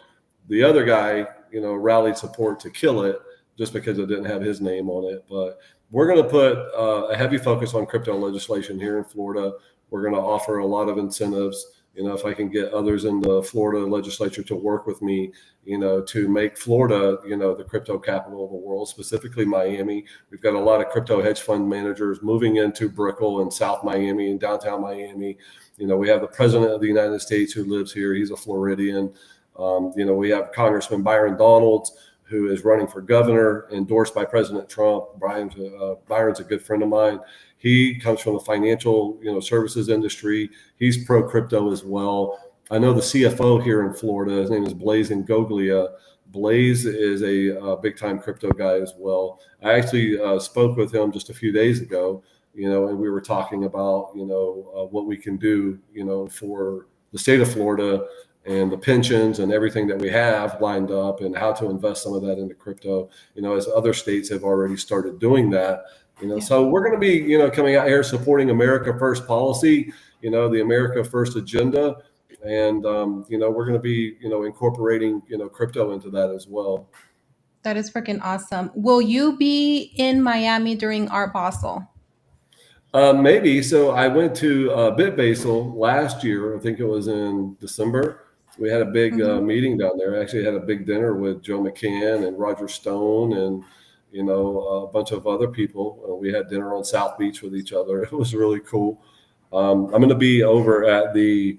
the other guy, rallied support to kill it just because it didn't have his name on it. But we're going to put a heavy focus on crypto legislation here in Florida. We're going to offer a lot of incentives. If I can get others in the Florida legislature to work with me, to make Florida, the crypto capital of the world, specifically Miami. We've got a lot of crypto hedge fund managers moving into Brickell and South Miami and downtown Miami. We have the president of the United States who lives here. He's a Floridian. We have Congressman Byron Donalds, who is running for governor, endorsed by President Trump. Byron's a good friend of mine. He comes from the financial, services industry. He's pro crypto as well. I know the CFO here in Florida. His name is Blaze Ingoglia. Blaze is a big time crypto guy as well. I actually spoke with him just a few days ago, and we were talking about, what we can do, for the state of Florida and the pensions and everything that we have lined up and how to invest some of that into crypto, as other states have already started doing that. Yeah. So we're going to be, coming out here supporting America First policy, the America First agenda. And, we're going to be, incorporating, crypto into that as well. That is freaking awesome. Will you be in Miami during Art Basel? Maybe. So I went to BitBasel last year. I think it was in December. We had a big Mhm. meeting down there. I actually had a big dinner with Joe McCann and Roger Stone and, a bunch of other people. We had dinner on South Beach with each other. It was really cool. I'm going to be over at the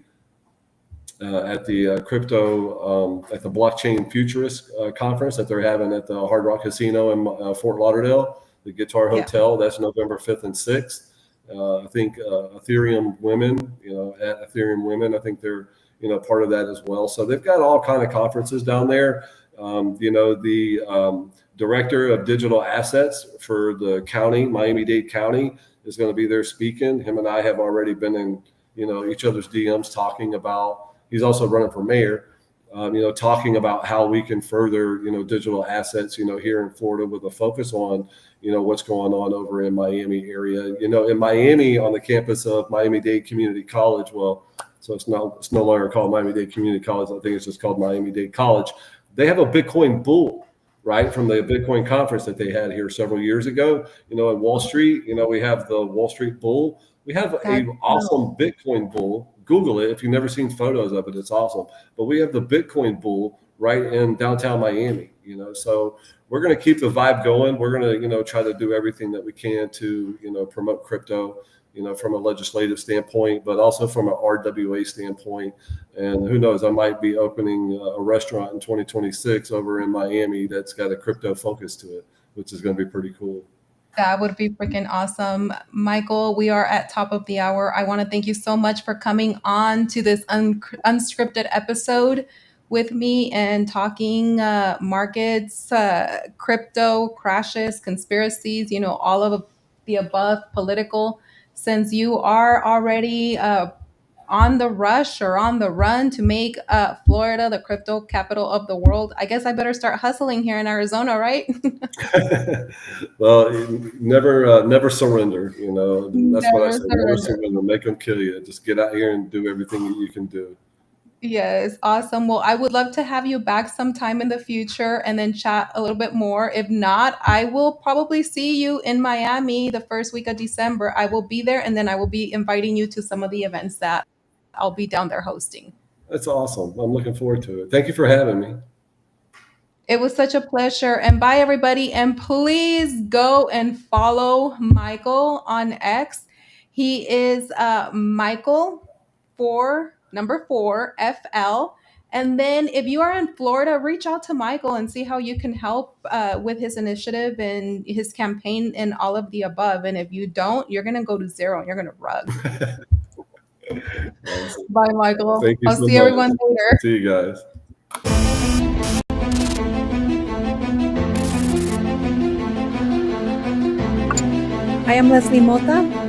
crypto at the blockchain futurist conference that they're having at the Hard Rock Casino in Fort Lauderdale, the Guitar Yeah. Hotel. That's November 5th and 6th. I think Ethereum Women, at Ethereum Women, I think they're part of that as well. So they've got all kind of conferences down there. The director of digital assets for the county, Miami-Dade County, is going to be there speaking. Him and I have already been in each other's DMs talking about. He's also running for mayor. Talking about how we can further, digital assets, here in Florida with a focus on, what's going on over in Miami area. In Miami on the campus of Miami-Dade Community College. Well, so it's no longer called Miami-Dade Community College. I think it's just called Miami-Dade College. They have a Bitcoin bull, right, from the Bitcoin conference that they had here several years ago. In Wall Street, we have the Wall Street bull. We have That's a awesome Bitcoin bull. Google it if you've never seen photos of it. It's awesome. But we have the Bitcoin bull right in downtown Miami. So we're going to keep the vibe going. We're going to try to do everything that we can to promote crypto. From a legislative standpoint, but also from an RWA standpoint. And who knows, I might be opening a restaurant in 2026 over in Miami that's got a crypto focus to it, which is going to be pretty cool. That would be freaking awesome. Michael, we are at top of the hour. I want to thank you so much for coming on to this unscripted episode with me and talking markets, crypto crashes, conspiracies, all of the above political. Since you are already on the rush or on the run to make Florida the crypto capital of the world, I guess I better start hustling here in Arizona, right? Well, never surrender. That's what I Never say. Never surrender. surrender. Make them kill you. Just get out here and do everything that you can do. Yes, awesome. Well, I would love to have you back sometime in the future and then chat a little bit more. If not, I will probably see you in Miami the first week of December. I will be there and then I will be inviting you to some of the events that I'll be down there hosting. That's awesome. I'm looking forward to it. Thank you for having me. It was such a pleasure. And bye, everybody. And please go and follow Michael on X. He is Michael number 4 FL. And then if you are in Florida, reach out to Michael and see how you can help with his initiative and his campaign and all of the above. And if you don't, you're going to go to zero and you're going to rug. All Bye, Michael. Thank you I'll so see much. everyone later. See you guys. I am Leslie Mota.